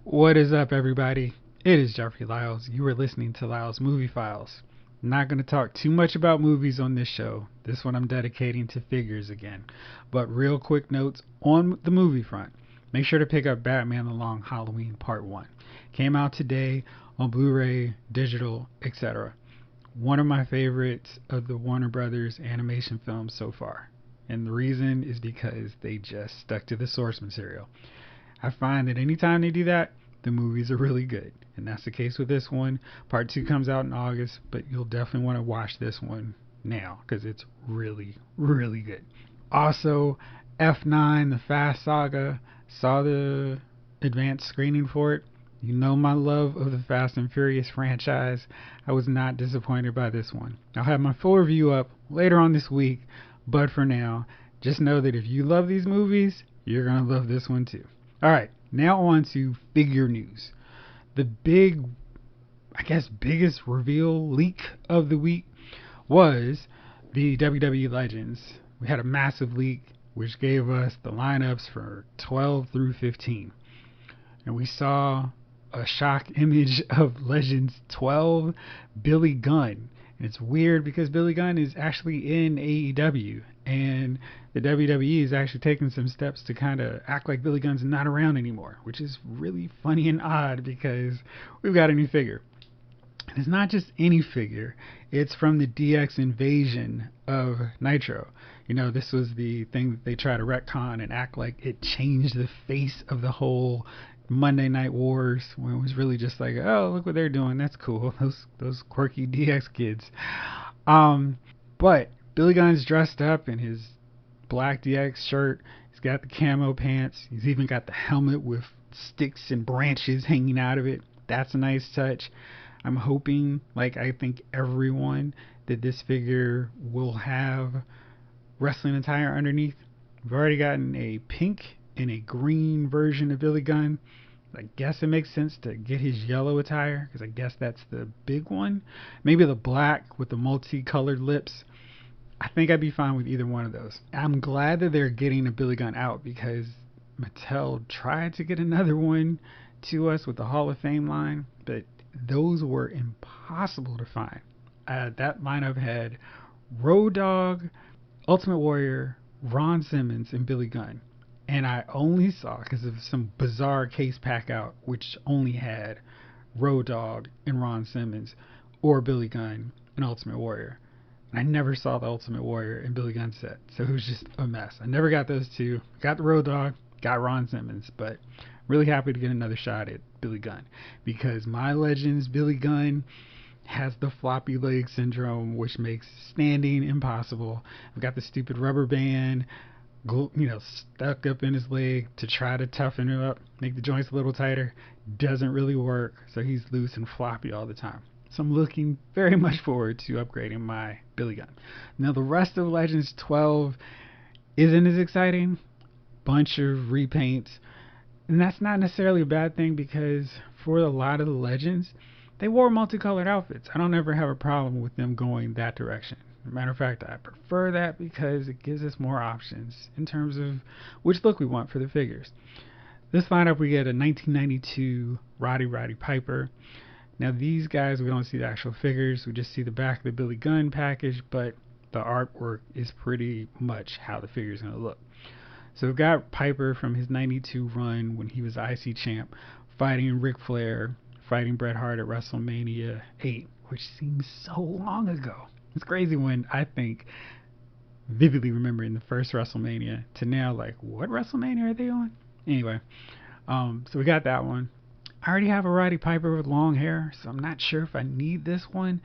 What is up, everybody? It is Jeffrey Lyles. You are listening to Lyles Movie Files. Not going to talk too much about movies on this show. This one I'm dedicating to figures again. But real quick notes on the movie front. Make sure to pick up Batman The Long Halloween Part 1. Came out today on Blu-ray, digital, etc. One of my favorites of the Warner Brothers animation films so far. And the reason is because they just stuck to the source material. I find that anytime they do that, the movies are really good. And that's the case with this one. Part 2 comes out in August, but you'll definitely want to watch this one now because it's really, really good. Also, F9, The Fast Saga, saw the advanced screening for it. You know my love of the Fast and Furious franchise. I was not disappointed by this one. I'll have my full review up later on this week, but for now, just know that if you love these movies, you're going to love this one too. Alright, now on to figure news. The biggest reveal leak of the week was the WWE Legends. We had a massive leak which gave us the lineups for 12 through 15. And we saw a shock image of Legends 12, Billy Gunn. And it's weird because Billy Gunn is actually in AEW, and the WWE is actually taking some steps to kind of act like Billy Gunn's not around anymore, which is really funny and odd because we've got a new figure. And it's not just any figure, it's from the DX invasion of Nitro. You know, this was the thing that they try to retcon and act like it changed the face of the whole Monday Night Wars, when it was really just like, oh, look what they're doing, that's cool, those quirky DX kids. But Billy Gunn's dressed up in his black DX shirt. He's got the camo pants. He's even got the helmet with sticks and branches hanging out of it. That's a nice touch. I'm hoping, like I think everyone, that this figure will have wrestling attire underneath. We've already gotten a pink and a green version of Billy Gunn. I guess it makes sense to get his yellow attire because I guess that's the big one. Maybe the black with the multicolored lips. I think I'd be fine with either one of those. I'm glad that they're getting a Billy Gunn out because Mattel tried to get another one to us with the Hall of Fame line, but those were impossible to find. That lineup had Road Dogg, Ultimate Warrior, Ron Simmons, and Billy Gunn. And I only saw, because of some bizarre case pack out, which only had Road Dogg and Ron Simmons, or Billy Gunn and Ultimate Warrior. And I never saw the Ultimate Warrior and Billy Gunn set, so it was just a mess. I never got those two. Got the Road Dogg, got Ron Simmons, but really happy to get another shot at Billy Gunn, because my Legends Billy Gunn has the floppy leg syndrome, which makes standing impossible. I've got the stupid rubber band, stuck up in his leg to try to toughen him up, make the joints a little tighter. Doesn't really work, so he's loose and floppy all the time. So I'm looking very much forward to upgrading my Billy Gunn. Now the rest of Legends 12 isn't as exciting. Bunch of repaints. And that's not necessarily a bad thing because for a lot of the Legends, they wore multicolored outfits. I don't ever have a problem with them going that direction. Matter of fact, I prefer that because it gives us more options in terms of which look we want for the figures. This lineup, we get a 1992 Roddy Piper. Now these guys, we don't see the actual figures, we just see the back of the Billy Gunn package, but the artwork is pretty much how the figure is going to look. So we've got Piper from his 92 run when he was IC champ, fighting Ric Flair, fighting Bret Hart at WrestleMania 8, which seems so long ago. It's crazy when I think, vividly remembering the first WrestleMania to now, like, what WrestleMania are they on? Anyway, so we got that one. I already have a Roddy Piper with long hair, so I'm not sure if I need this one.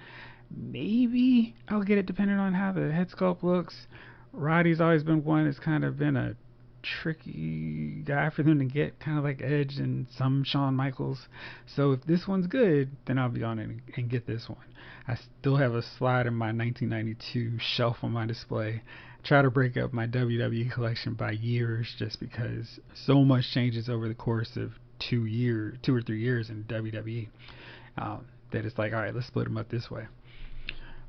Maybe I'll get it depending on how the head sculpt looks. Roddy's always been one that's kind of been a tricky guy for them to get, kind of like Edge and some Shawn Michaels. So if this one's good, then I'll be on it and get this one. I still have a slide in my 1992 shelf on my display. I try to break up my WWE collection by years just because so much changes over the course of 2 or 3 years in WWE, that it's like, alright, let's split them up this way.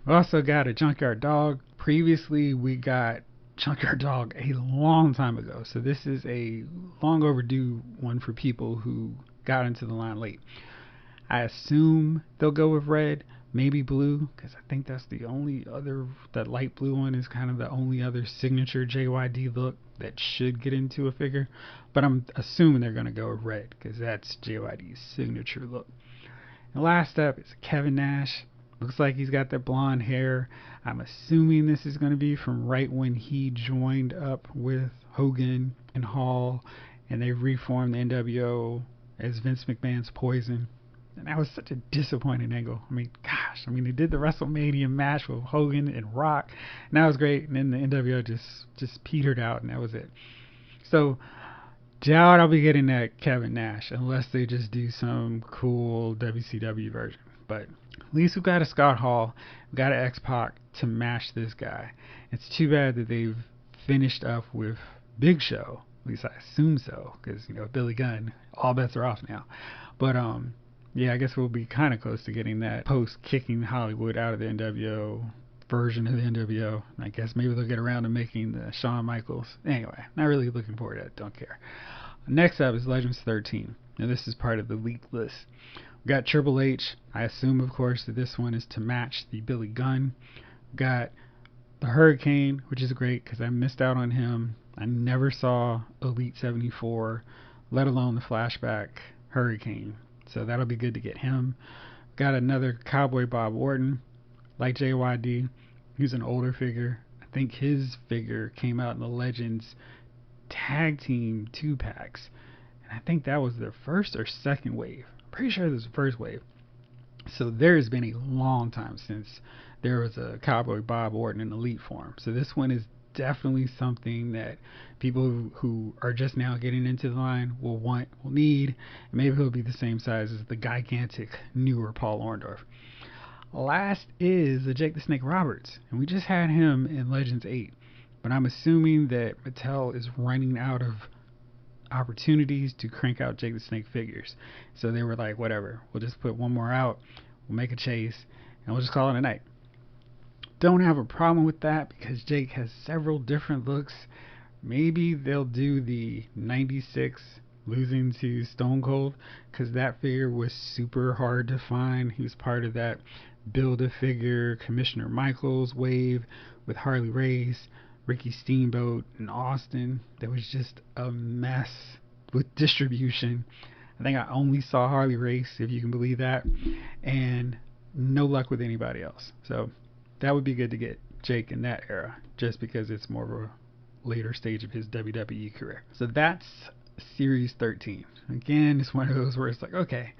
We also got a Junkyard Dog. Previously we got Junkyard Dog a long time ago, so this is a long overdue one for people who got into the line late. I assume they'll go with red, maybe blue, because I think that's the only other, that light blue one is kind of the only other signature JYD look that should get into a figure. But I'm assuming they're going to go with red, because that's JYD's signature look. And last up is Kevin Nash. Looks like he's got that blonde hair. I'm assuming this is going to be from right when he joined up with Hogan and Hall, and they reformed the NWO as Vince McMahon's Poison. And that was such a disappointing angle. I mean, gosh, they did the WrestleMania match with Hogan and Rock, and that was great. And then the NWO just petered out, and that was it. So, doubt I'll be getting that Kevin Nash unless they just do some cool WCW version. But at least we've got a Scott Hall, we've got an X-Pac to match this guy. It's too bad that they've finished up with Big Show. At least I assume so, because Billy Gunn, all bets are off now. But yeah, I guess we'll be kind of close to getting that post-kicking Hollywood out of the NWO version of the NWO. I guess maybe they'll get around to making the Shawn Michaels. Anyway, not really looking forward to it. Don't care. Next up is Legends 13. Now this is part of the leaked list. We got Triple H. I assume, of course, that this one is to match the Billy Gunn. We got the Hurricane, which is great because I missed out on him. I never saw Elite 74, let alone the flashback Hurricane. So that'll be good to get him. Got another Cowboy Bob Orton, like JYD. He's an older figure. I think his figure came out in the Legends Tag Team 2-packs. And I think that was their first or second wave. I'm pretty sure it was the first wave. So there has been a long time since there was a Cowboy Bob Orton in Elite form. So this one is definitely something that people who are just now getting into the line will want, will need. Maybe he'll be the same size as the gigantic newer Paul Orndorff. Last is the Jake the Snake Roberts, and we just had him in Legends 8, but I'm assuming that Mattel is running out of opportunities to crank out Jake the Snake figures, so they were like, whatever, we'll just put one more out, we'll make a chase, and we'll just call it a night. Don't have a problem with that because Jake has several different looks. Maybe they'll do the 96 losing to Stone Cold because that figure was super hard to find. He was part of that Build-A-Figure Commissioner Michaels wave with Harley Race, Ricky Steamboat, and Austin. That was just a mess with distribution. I think I only saw Harley Race, if you can believe that, and no luck with anybody else. So that would be good to get Jake in that era, just because it's more of a later stage of his WWE career. So that's Series 13. Again, it's one of those where it's like, okay,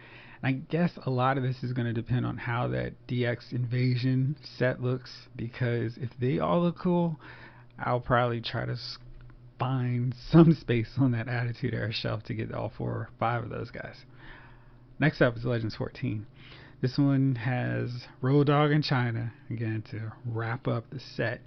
I guess a lot of this is going to depend on how that DX Invasion set looks, because if they all look cool, I'll probably try to find some space on that Attitude Era shelf to get all 4 or 5 of those guys. Next up is Legends 14. This one has Road Dogg and China, again, to wrap up the set.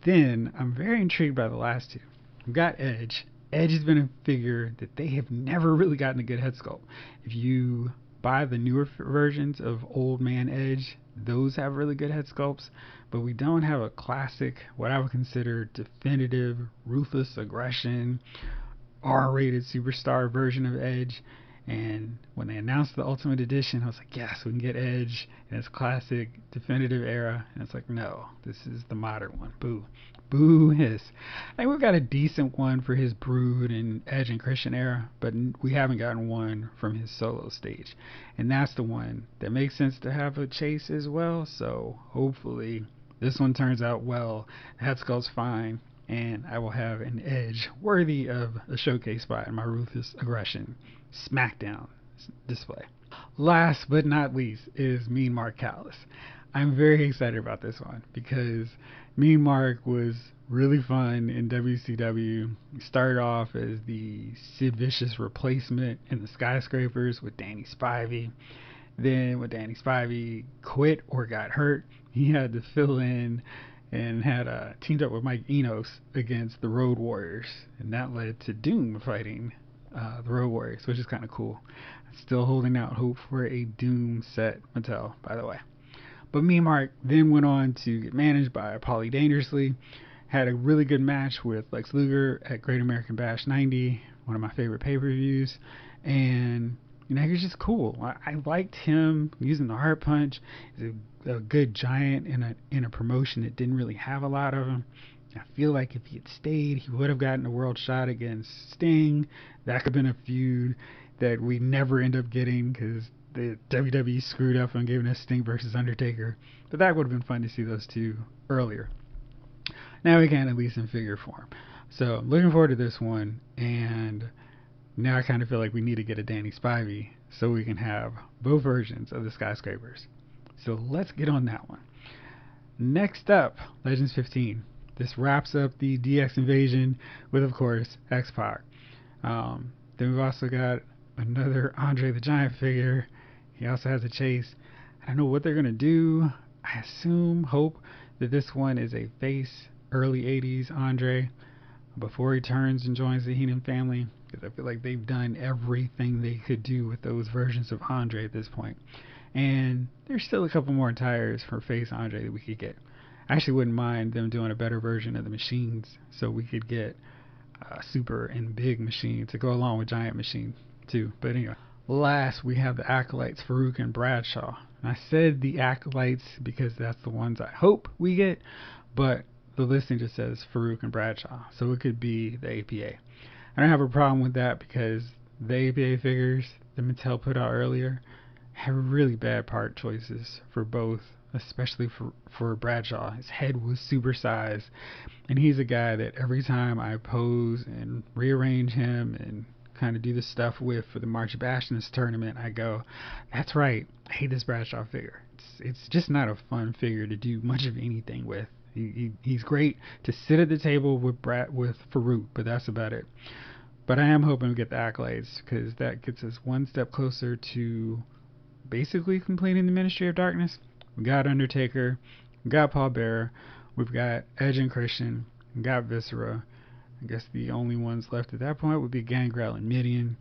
Then, I'm very intrigued by the last two. We've got Edge. Edge has been a figure that they have never really gotten a good head sculpt. If you buy the newer versions of Old Man Edge, those have really good head sculpts, but we don't have a classic, what I would consider definitive, ruthless aggression, R-rated superstar version of Edge. And when they announced the Ultimate Edition, I was like, yes, we can get Edge in its classic, definitive era. And it's like, no, this is the modern one. Boo. Boo hiss. I think we've got a decent one for his Brood and Edge and Christian era, but we haven't gotten one from his solo stage. And that's the one that makes sense to have a chase as well. So hopefully this one turns out well. The head sculpt's fine, and I will have an Edge worthy of a showcase spot in my Ruthless Aggression SmackDown display. Last but not least is Mean Mark Callous. I'm very excited about this one because Mean Mark was really fun in WCW. He started off as the Sid Vicious replacement in the Skyscrapers with Danny Spivey. Then when Danny Spivey quit or got hurt, he had to fill in and had teamed up with Mike Enos against the Road Warriors, and that led to Doom fighting the Road Warriors, which is kind of cool. Still holding out hope for a Doom set, Mattel, by the way. But Mean Mark then went on to get managed by Paulie Dangerously, had a really good match with Lex Luger at Great American Bash 90, one of my favorite pay-per-views, and he was just cool. I liked him using the heart punch. He's a good giant in a promotion that didn't really have a lot of him. I feel like if he had stayed, he would have gotten a world shot against Sting. That could have been a feud that we never end up getting because the WWE screwed up on giving us Sting versus Undertaker. But that would have been fun to see those two earlier. Now we can, at least in figure form. So I'm looking forward to this one, and now I kind of feel like we need to get a Danny Spivey so we can have both versions of the Skyscrapers. So let's get on that one. Next up, Legends 15. This wraps up the DX Invasion with, of course, X-Pac. Then we've also got another Andre the Giant figure. He also has a chase. I don't know what they're going to do. I hope that this one is a face early 80s Andre before he turns and joins the Heenan family, because I feel like they've done everything they could do with those versions of Andre at this point. And there's still a couple more tires for face Andre that we could get. I actually wouldn't mind them doing a better version of the machines, so we could get Super and Big Machine to go along with Giant Machine too. But anyway, last we have the Acolytes, Farouk and Bradshaw. And I said the Acolytes because that's the ones I hope we get, but the listing just says Farouk and Bradshaw, so it could be the APA. I don't have a problem with that because the APA figures that Mattel put out earlier have really bad part choices for both, especially for Bradshaw. His head was supersized, and he's a guy that every time I pose and rearrange him and kind of do the stuff with for the March of Bastions tournament, I go, that's right, I hate this Bradshaw figure. It's just not a fun figure to do much of anything with. He's great to sit at the table with Farouk, but that's about it. But I am hoping to get the Accolades, because that gets us one step closer to basically completing the Ministry of Darkness. We got Undertaker, we got Paul Bearer, we've got Edge and Christian, we got Viscera. I guess the only ones left at that point would be Gangrel and Midian.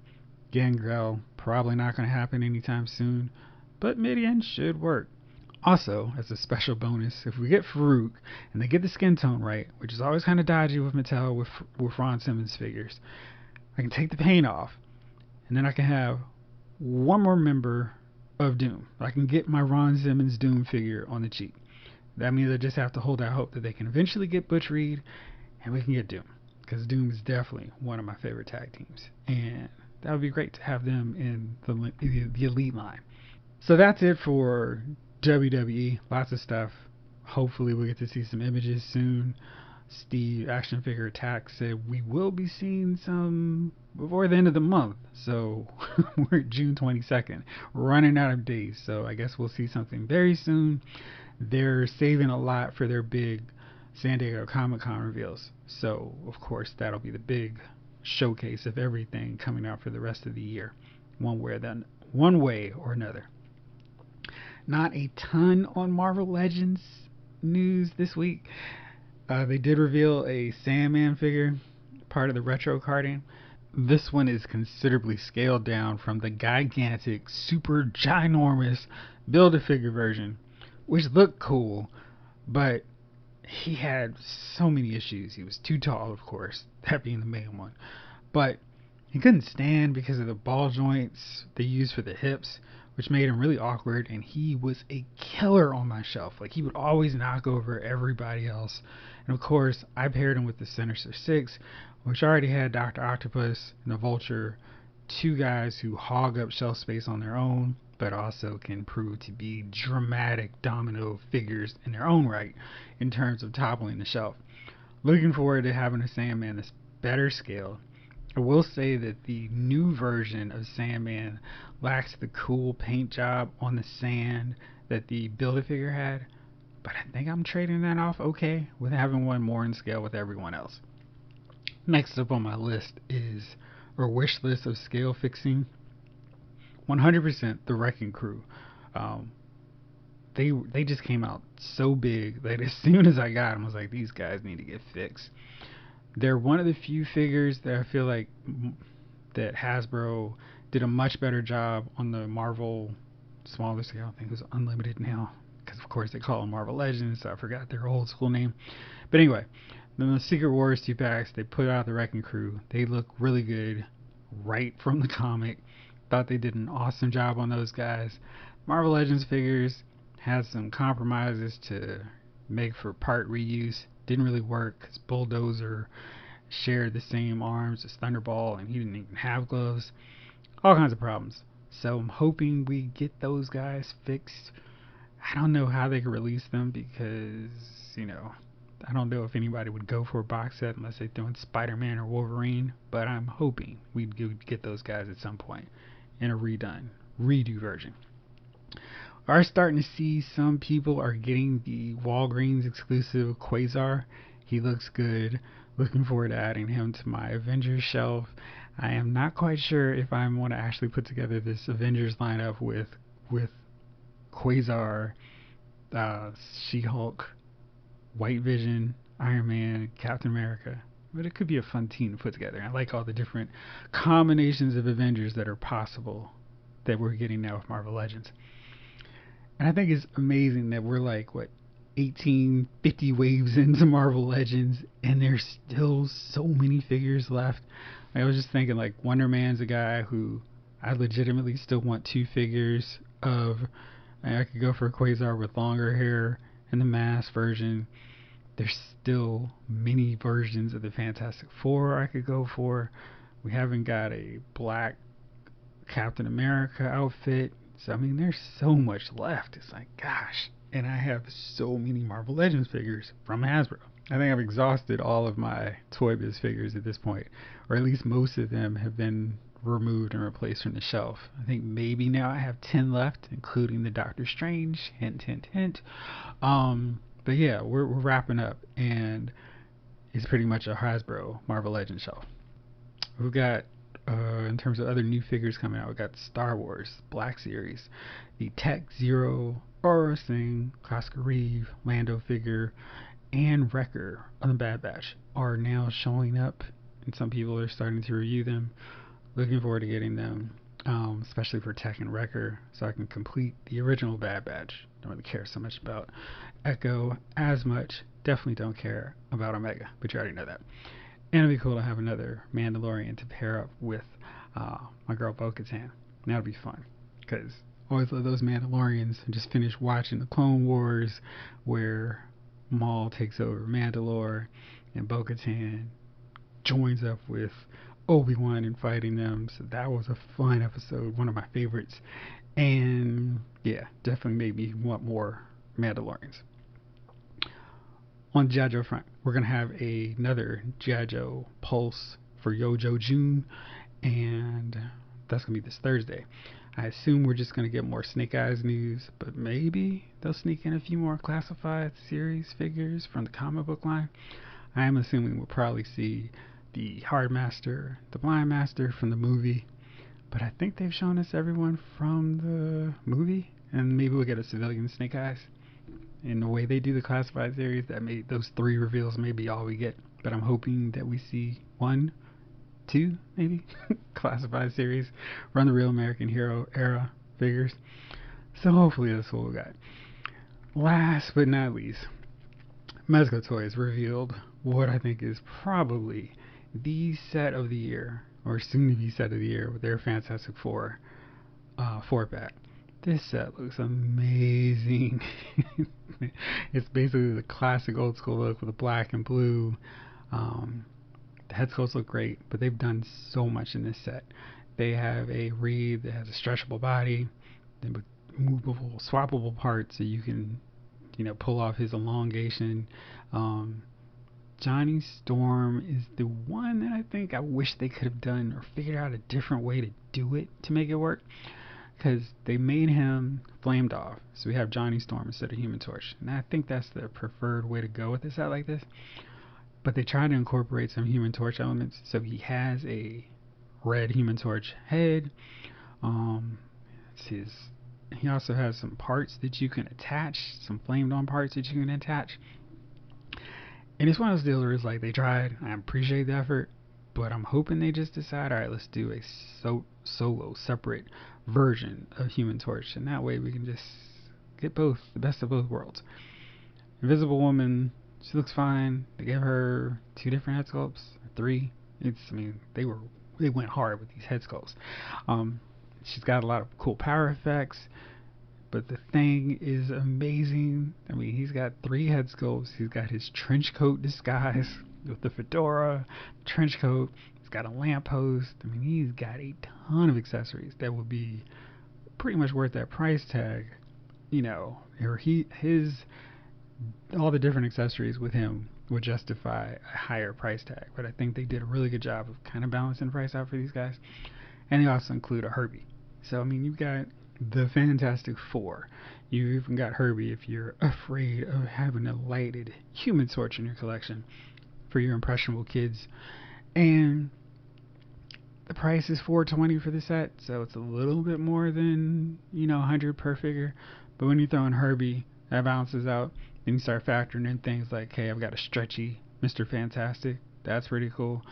Gangrel probably not going to happen anytime soon, but Midian should work. Also, as a special bonus, if we get Farouk and they get the skin tone right, which is always kind of dodgy with Mattel with Ron Simmons figures, I can take the paint off, and then I can have one more member of Doom. I can get my Ron Simmons Doom figure on the cheap. That means I just have to hold out hope that they can eventually get Butch Reed, and we can get Doom, because Doom is definitely one of my favorite tag teams, and that would be great to have them in the Elite line. So that's it for WWE. Lots of stuff. Hopefully we'll get to see some images soon. Steve, Action Figure Attack, said we will be seeing some before the end of the month. So we're at June 22nd. Running out of days. So I guess we'll see something very soon. They're saving a lot for their big San Diego Comic-Con reveals. So, of course, that'll be the big showcase of everything coming out for the rest of the year. One way or another. Not a ton on Marvel Legends news this week. They did reveal a Sandman figure, part of the retro carding. This one is considerably scaled down from the gigantic, super ginormous Build-A-Figure version, which looked cool, but he had so many issues. He was too tall, of course, that being the main one. But he couldn't stand because of the ball joints they used for the hips, which made him really awkward, and he was a killer on my shelf. Like, he would always knock over everybody else. And of course, I paired him with the Sinister Six, which already had Dr. Octopus and the Vulture, two guys who hog up shelf space on their own, but also can prove to be dramatic domino figures in their own right in terms of toppling the shelf. Looking forward to having a Sandman that's better scaled. I will say that the new version of Sandman lacks the cool paint job on the sand that the Build-A-Figure had, but I think I'm trading that off okay with having one more in scale with everyone else. Next up on my list is, or wish list of scale fixing, 100% the Wrecking Crew. They just came out so big that as soon as I got them, I was like, these guys need to get fixed. They're one of the few figures that I feel like that Hasbro did a much better job on the Marvel smaller scale. I think it was Unlimited now, because of course they call them Marvel Legends, so I forgot their old school name. But anyway, then the Secret Wars 2-packs, they put out the Wrecking Crew. They look really good. right from the comic. Thought they did an awesome job on those guys. Marvel Legends figures had some compromises to make for part reuse. Didn't really work because Bulldozer shared the same arms as Thunderball and he didn't even have gloves. All kinds of problems. So I'm hoping we get those guys fixed. I don't know how they could release them because, I don't know if anybody would go for a box set unless they throw in Spider-Man or Wolverine, but I'm hoping we'd get those guys at some point in a redo version. Are starting to see some people are getting the Walgreens exclusive Quasar. He looks good. Looking forward to adding him to my Avengers shelf. I am not quite sure if I want to actually put together this Avengers lineup with Quasar, She-Hulk, White Vision, Iron Man, Captain America. But it could be a fun team to put together. I like all the different combinations of Avengers that are possible that we're getting now with Marvel Legends. And I think it's amazing that we're like, 50 waves into Marvel Legends, and there's still so many figures left. I was just thinking, like, Wonder Man's a guy who I legitimately still want 2 figures of. I could go for Quasar with longer hair and the mask version. There's still many versions of the Fantastic Four I could go for. We haven't got a black Captain America outfit. So, I mean, there's so much left. It's like, gosh. And I have so many Marvel Legends figures from Hasbro. I think I've exhausted all of my Toy Biz figures at this point. Or at least most of them have been removed and replaced from the shelf. I think maybe now I have 10 left, including the Doctor Strange. Hint, hint, hint. But yeah, we're wrapping up. And it's pretty much a Hasbro Marvel Legends shelf. We've got in terms of other new figures coming out, we got Star Wars Black Series, the Tech Zero, Aurora Singh, Oscar Reeve, Lando figure, and Wrecker on the Bad Batch are now showing up, and some people are starting to review them. Looking forward to getting them, especially for Tech and Wrecker, so I can complete the original Bad Batch. Don't really care so much about Echo as much. Definitely don't care about Omega, but you already know that. And it'd be cool to have another Mandalorian to pair up with my girl Bo-Katan. That'll be fun, because I always love those Mandalorians. I just finished watching the Clone Wars, where Maul takes over Mandalore, and Bo-Katan joins up with Obi-Wan in fighting them. So that was a fun episode, one of my favorites. And yeah, definitely made me want more Mandalorians. On the G.I. Joe front, we're going to have another G.I. Joe Pulse for Yojo June, and that's going to be this Thursday. I assume we're just going to get more Snake Eyes news, but maybe they'll sneak in a few more classified series figures from the comic book line. I am assuming we'll probably see the Hard Master, the Blind Master from the movie, but I think they've shown us everyone from the movie, and maybe we'll get a civilian Snake Eyes. In the way they do the classified series, those 3 reveals may be all we get. But I'm hoping that we see 1, 2, maybe classified series run the Real American Hero era figures. So hopefully that's what we got. Last but not least, Mezco Toys revealed what I think is probably the set of the year, or soon to be set of the year, with their Fantastic Four 4-pack. This set looks amazing. It's basically the classic old school look with the black and blue. The head sculpts look great, but they've done so much in this set. They have a Reed that has a stretchable body, with movable, swappable parts, so you can, pull off his elongation. Johnny Storm is the one that I think I wish they could have done or figured out a different way to do it to make it work. Because they made him flamed off, so we have Johnny Storm instead of Human Torch, and I think that's the preferred way to go with a set like this. But they try to incorporate some Human Torch elements, so he has a red Human Torch head. He also has some parts that you can attach, some flamed on parts that you can attach. And it's one of those deals where it's like they tried. I appreciate the effort, but I'm hoping they just decide, all right, let's do a solo, separate version of Human Torch, and that way we can just get the best of both worlds. Invisible Woman, she looks fine. They gave her 2 different head sculpts, 3. They were they went hard with these head sculpts. She's got a lot of cool power effects, but the thing is amazing. I mean, he's got 3 head sculpts. He's got his trench coat disguise with the fedora, trench coat. He's got a lamppost. I mean, he's got a ton of accessories that would be pretty much worth that price tag. You know, or all the different accessories with him would justify a higher price tag. But I think they did a really good job of kind of balancing the price out for these guys. And they also include a Herbie. So, I mean, you've got the Fantastic Four. You've even got Herbie if you're afraid of having a lighted Human Torch in your collection for your impressionable kids. And the price is $420 for the set, so it's a little bit more than, $100 per figure. But when you throw in Herbie, that balances out. Then you start factoring in things like, hey, I've got a stretchy Mr. Fantastic. That's pretty cool.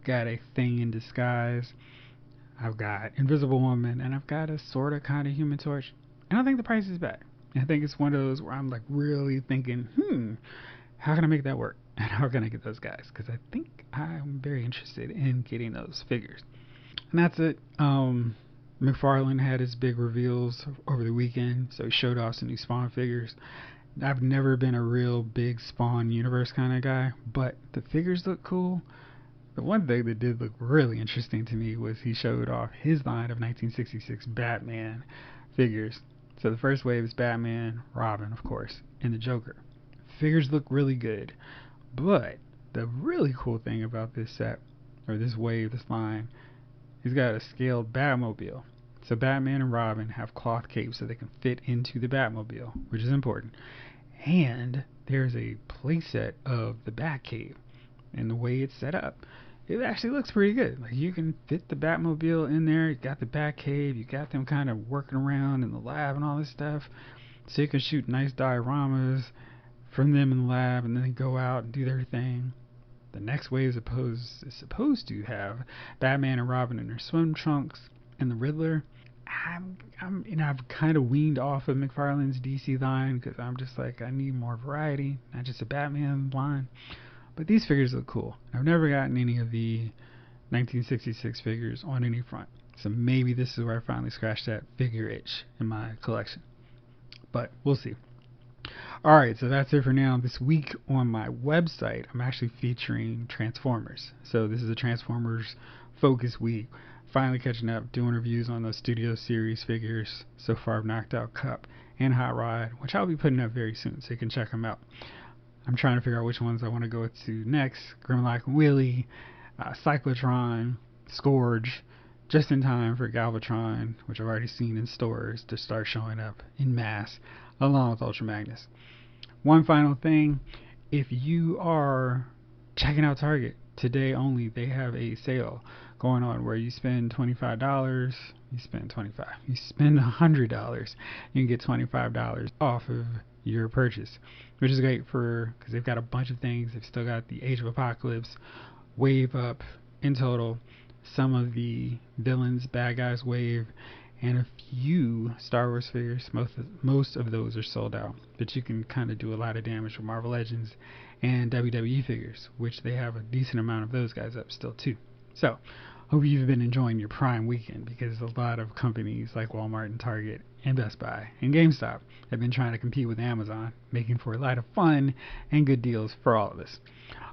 Got a Thing in Disguise. I've got Invisible Woman, and I've got a sort of kind of Human Torch. And I think the price is bad. I think it's one of those where I'm like really thinking, how can I make that work? And how can I get those guys? Because I think I'm very interested in getting those figures. And that's it. McFarlane had his big reveals over the weekend, so he showed off some new Spawn figures. I've never been a real big Spawn universe kind of guy, but the figures look cool. The one thing that did look really interesting to me was he showed off his line of 1966 Batman figures. So the first wave is Batman, Robin, of course, and the Joker. Figures look really good, but the really cool thing about this set, or this wave, this line, he's got a scaled Batmobile. So Batman and Robin have cloth capes so they can fit into the Batmobile, which is important. And there's a playset of the Batcave, and the way it's set up, it actually looks pretty good. Like, you can fit the Batmobile in there. You got the Batcave. You got them kind of working around in the lab and all this stuff. So you can shoot nice dioramas from them in the lab, and then they go out and do their thing. The next wave is supposed to have Batman and Robin in their swim trunks, and the Riddler. I've kind of weaned off of McFarlane's DC line because I'm just like, I need more variety, not just a Batman line. But these figures look cool. I've never gotten any of the 1966 figures on any front, so maybe this is where I finally scratched that figure itch in my collection. But we'll see. Alright, so that's it for now. This week on my website, I'm actually featuring Transformers. So this is a Transformers focus week. Finally catching up, doing reviews on those Studio Series figures. So far I've knocked out Cup and Hot Rod, which I'll be putting up very soon, so you can check them out. I'm trying to figure out which ones I want to go to next. Grimlock and Willie, Cyclotron, Scourge, just in time for Galvatron, which I've already seen in stores to start showing up in mass, along with Ultra Magnus. One final thing, if you are checking out Target, today only, they have a sale going on where you spend $25, you spend $100, you can get $25 off of your purchase, which is great because they've got a bunch of things. They've still got the Age of Apocalypse wave up in total, some of the villains, bad guys wave, and a few Star Wars figures. Most of those are sold out, but you can kind of do a lot of damage with Marvel Legends and WWE figures, which they have a decent amount of those guys up still too. So hope you've been enjoying your Prime weekend, because a lot of companies like Walmart and Target and Best Buy and GameStop have been trying to compete with Amazon, making for a lot of fun and good deals for all of us.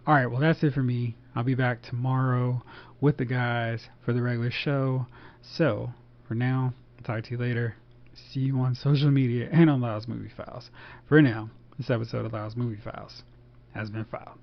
Alright, well that's it for me. I'll be back tomorrow with the guys for the regular show. So for now, I'll talk to you later. See you on social media and on Lyle's Movie Files. For now, this episode of Lyle's Movie Files has been filed.